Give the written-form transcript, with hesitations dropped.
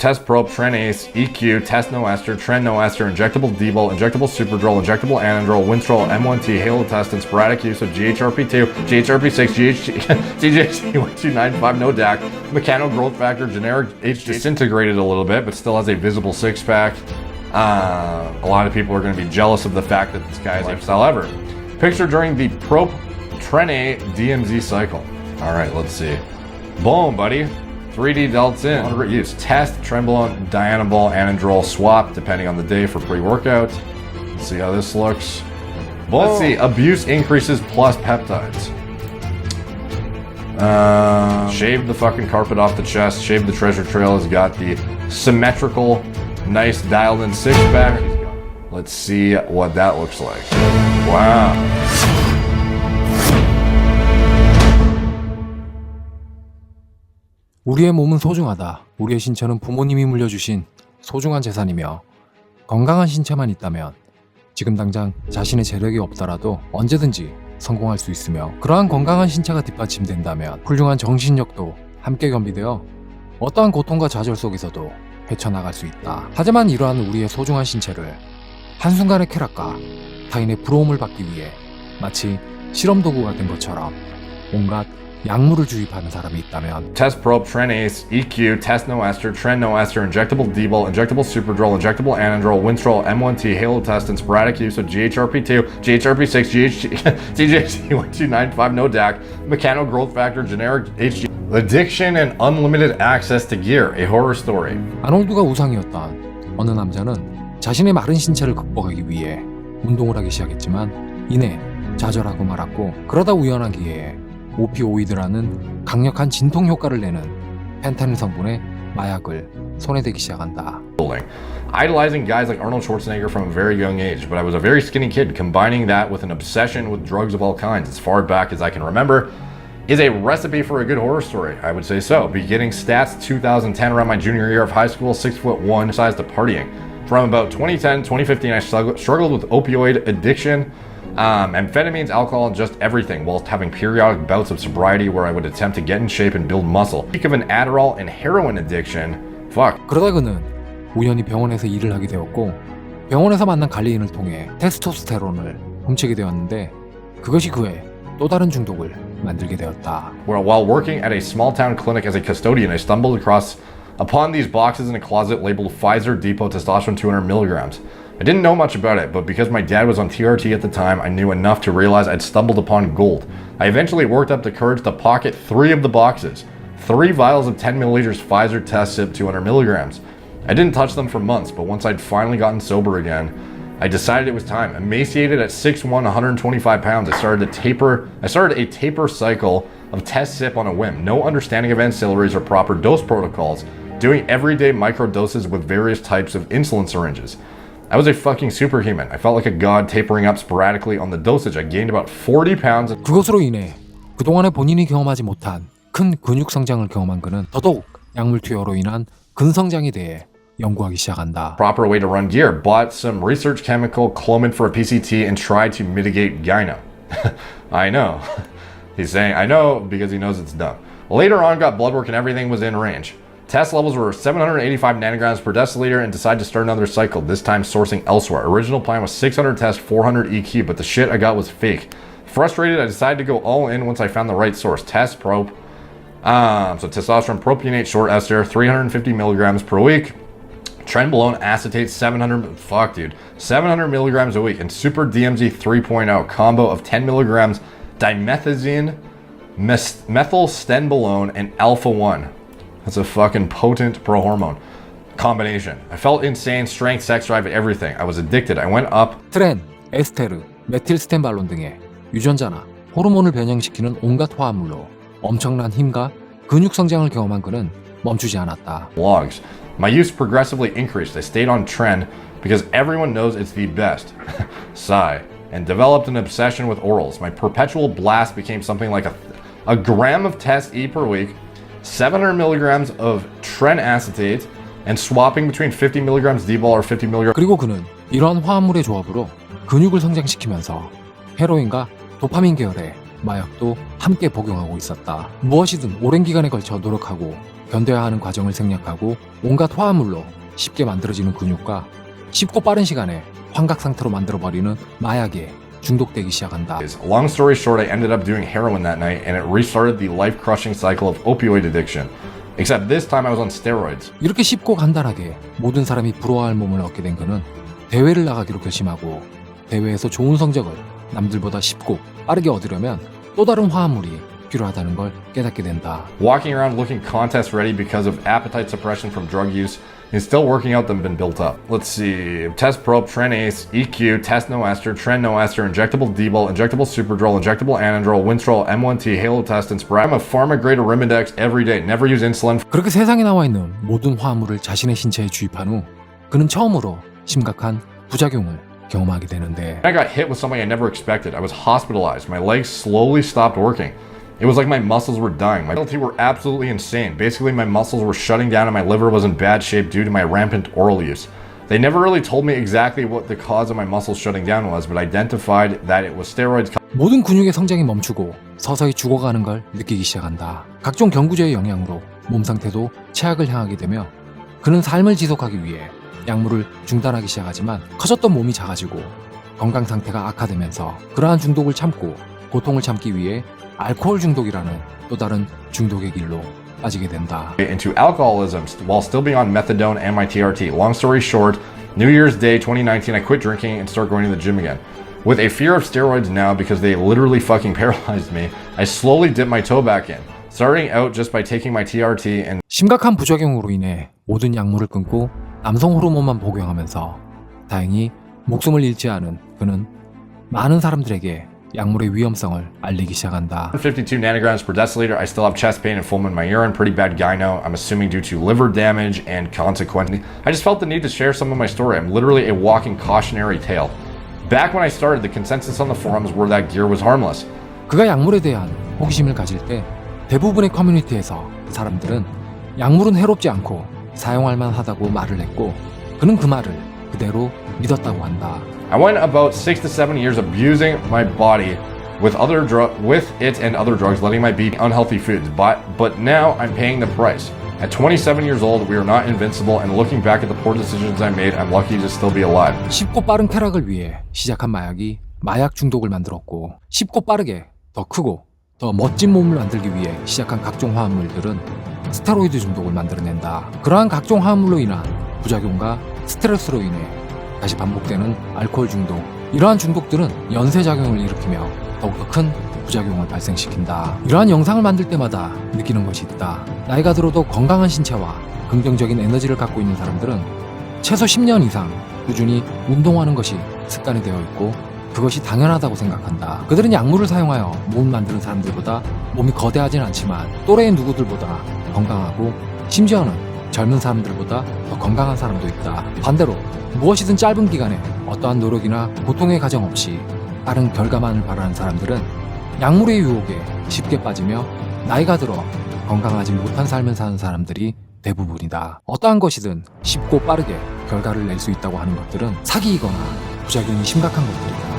Test Probe, Tren Ace, EQ, Test No Ester, Tren No Ester, Injectable Debol, Injectable Superdrol, Injectable Anandrol, Winstrol, M1T, Halo Test, and sporadic use of GHRP2, GHRP6, TJC1295, no DAC, Mechano Growth Factor, generic H disintegrated a little bit, but still has a visible six-pack. A lot of people are going to be jealous of the fact that this guy is lifestyle ever. Picture during the Probe Tren A DMZ cycle. All right, let's see. Boom, buddy. 3D delts in. Moderate use. Test, Trenbolone, Dianabol, Anandrol, swap, depending on the day for pre-workout. Let's see how this looks. Boom. Let's see. Abuse increases plus peptides. Shave the fucking carpet off the chest. Shave the treasure trail. Has got the symmetrical, nice dialed-in six-pack. Let's see what that looks like. Wow. 우리의 몸은 소중하다. 우리의 신체는 부모님이 물려주신 소중한 재산이며 건강한 신체만 있다면 지금 당장 자신의 재력이 없더라도 언제든지 성공할 수 있으며 그러한 건강한 신체가 뒷받침된다면 훌륭한 정신력도 함께 겸비되어 어떠한 고통과 좌절 속에서도 헤쳐나갈 수 있다. 하지만 이러한 우리의 소중한 신체를 한순간의 쾌락과 타인의 부러움을 받기 위해 마치 실험 도구가 된 것처럼 온갖 약물을 주입하는 사람이 있다면 Test Probe, Tren Ace, EQ, Test No Ester, Tren No Ester, Injectable Debol, Injectable Superdrol, Injectable Anandrol, Winstrol, M1T, Halo Test, and sporadic use of GHRP2, GHRP6, TJC1295, no DAC, Mechano Growth Factor, generic HG. Addiction and unlimited access to gear, a horror story. 아놀드가 우상이었던 어느 남자는 자신의 마른 신체를 극복하기 위해 운동을 하기 시작했지만 이내 좌절하고 말았고 그러다 우연한 기회에 오피오이드라는 강력한 진통 효과를 내는 펜타닐 성분의 마약을 손에 대기 시작한다. Idolizing guys like Arnold Schwarzenegger from a very young age, but I was a very skinny kid. Combining that with an obsession with drugs of all kinds as far back as I can remember is a recipe for a good horror story, I would say so. Beginning stats 2010, around my junior year of high school, 6'1", size to partying. From about 2010, 2015, I struggled with opioid addiction, amphetamines, alcohol, and just everything, whilst having periodic bouts of sobriety where I would attempt to get in shape and build muscle. Speak of an Adderall and heroin addiction, fuck. 그러다 그는 우연히 병원에서 일을 하게 되었고 병원에서 만난 관리인을 통해 테스토스테론을 훔치게 되었는데 그것이 그의 또 다른 중독을 만들게 되었다. While working at a small town clinic as a custodian, I stumbled upon these boxes in a closet labeled Pfizer Depot Testosterone 200 milligrams. I didn't know much about it, but because my dad was on TRT at the time, I knew enough to realize I'd stumbled upon gold. I eventually worked up the courage to pocket 3 of the boxes. 3 vials of 10 milliliters Pfizer Test Sip 200 milligrams. I didn't touch them for months, but once I'd finally gotten sober again, I decided it was time. Emaciated at 6'1", 125 pounds, I started a taper cycle of Test Sip on a whim. No understanding of ancillaries or proper dose protocols. Doing everyday micro doses with various types of insulin syringes. I was a fucking superhuman. I felt like a god tapering up sporadically on the dosage. I gained about 40 pounds. 그것으로 인해 그동안에 본인이 경험하지 못한 큰 근육 성장을 경험한 그는 더더욱 약물 투여로 인한 근성장에 대해 연구하기 시작한다. Proper way to run gear. Bought some research chemical, Clomid for a PCT, and tried to mitigate gyno. I know. He's saying, I know, because he knows it's dumb. Later on, got blood work and everything was in range. Test levels were 785 nanograms per deciliter and decided to start another cycle, this time sourcing elsewhere. Original plan was 600 test, 400 EQ, but the shit I got was fake. Frustrated, I decided to go all in once I found the right source. Test Probe. So testosterone propionate short ester, 350 milligrams per week. Trenbolone acetate, 700 milligrams a week. And Super DMZ 3.0 combo of 10 milligrams dimethazine, methylstenbolone, and alpha-1. That's a fucking potent pro-hormone combination. I felt insane, strength, sex drive, everything. I was addicted. I went up. 트렌, 에스테르, 메틸스텐발론 등의 유전자나 호르몬을 변형시키는 온갖 화합물로 엄청난 힘과 근육 성장을 경험한 그는 멈추지 않았다. Logs. My use progressively increased. I stayed on trend because everyone knows it's the best. Sigh. And developed an obsession with orals. My perpetual blast became something like a gram of Test E per week, 700 milligrams of Tren acetate, and swapping between 50 milligrams D-ball or 50 milligrams. 그리고 그는 이러한 화합물의 조합으로 근육을 성장시키면서 헤로인과 도파민 계열의 마약도 함께 복용하고 있었다. 무엇이든 오랜 기간에 걸쳐 노력하고 견뎌야 하는 과정을 생략하고 온갖 화합물로 쉽게 만들어지는 근육과 쉽고 빠른 시간에 환각 상태로 만들어버리는 마약에 중독되기 시작한다. Long story short, I ended up doing heroin that night and it restarted the life-crushing cycle of opioid addiction. Except this time I was on steroids. 이렇게 쉽고 간단하게 모든 사람이 부러워할 몸을 얻게 된 그는 대회를 나가기로 결심하고 대회에서 좋은 성적을 남들보다 쉽고 빠르게 얻으려면 또 다른 화합물이 필요하다는 걸 깨닫게 된다. Walking around looking contest ready because of appetite suppression from drug use and still working out them been built up. Let's see, Test Prop, Tren Ace, EQ, Test Noester, Tren Noester, Injectable D-Bol, Injectable Superdrol, Injectable Anandrol, Winstrol, M1T, Halo Test, and Spray. I'm a pharma-grade Arimidex every day, never use insulin. 그렇게 세상에 나와 있는 모든 화합물을 자신의 신체에 주입한 후 그는 처음으로 심각한 부작용을 경험하게 되는데 I got hit with something I never expected. I was hospitalized. My legs slowly stopped working. It was like my muscles were dying. My mental were absolutely insane. Basically, my muscles were shutting down and my liver was in bad shape due to my rampant oral use. They never really told me exactly what the cause of my muscles shutting down was, but identified that it was steroids. 모든 근육의 성장이 멈추고 서서히 죽어가는 걸 느끼기 시작한다. 각종 경구제의 영향으로 몸 상태도 최악을 향하게 되며 그는 삶을 지속하기 위해 약물을 중단하기 시작하지만 커졌던 몸이 작아지고 건강 상태가 악화되면서 그러한 중독을 참고 고통을 참기 위해 알코올 중독이라는 또 다른 중독의 길로 빠지게 된다. Into alcoholism while still being on methadone and my TRT. Long story short, New Year's Day 2019, I quit drinking and started going to the gym again. With a fear of steroids now because they literally fucking paralyzed me, I slowly dipped my toe back in. Starting out just by taking my TRT and 심각한 부작용으로 인해 모든 약물을 끊고 남성 호르몬만 복용하면서 다행히 목숨을 잃지 않은 그는 많은 사람들에게 약물의 위험성을 알리기 시작한다. 52 nanograms per deciliter. I still have chest pain and foam in my urine. Pretty bad gyno. I'm assuming due to liver damage and consequently. I just felt the need to share some of my story. I'm literally a walking cautionary tale. Back when I started, the consensus on the forums were that gear was harmless. 그가 약물에 대한 호기심을 가질 때 대부분의 커뮤니티에서 사람들은 약물은 해롭지 않고 사용할 만하다고 말을 했고 그는 그 말을 그대로 믿었다고 한다. I went about 6 to 7 years abusing my body with it and other drugs, letting my be unhealthy foods. But now I'm paying the price. At 27 years old, we are not invincible, and looking back at the poor decisions I made, I'm lucky to still be alive. 쉽고 빠른 쾌락을 위해 시작한 마약이 마약 중독을 만들었고 쉽고 빠르게 더 크고 더 멋진 몸을 만들기 위해 시작한 각종 화합물들은 스테로이드 중독을 만들어낸다. 그러한 각종 화합물로 인한 부작용과 스트레스로 인해 다시 반복되는 알코올 중독. 이러한 중독들은 연쇄작용을 일으키며 더욱더 큰 부작용을 발생시킨다. 이러한 영상을 만들 때마다 느끼는 것이 있다. 나이가 들어도 건강한 신체와 긍정적인 에너지를 갖고 있는 사람들은 최소 10년 이상 꾸준히 운동하는 것이 습관이 되어 있고 그것이 당연하다고 생각한다. 그들은 약물을 사용하여 몸을 만드는 사람들보다 몸이 거대하진 않지만 또래의 누구들보다 건강하고 심지어는 젊은 사람들보다 더 건강한 사람도 있다. 반대로 무엇이든 짧은 기간에 어떠한 노력이나 고통의 과정 없이 빠른 결과만을 바라는 사람들은 약물의 유혹에 쉽게 빠지며 나이가 들어 건강하지 못한 삶을 사는 사람들이 대부분이다. 어떠한 것이든 쉽고 빠르게 결과를 낼 수 있다고 하는 것들은 사기이거나 부작용이 심각한 것들이다.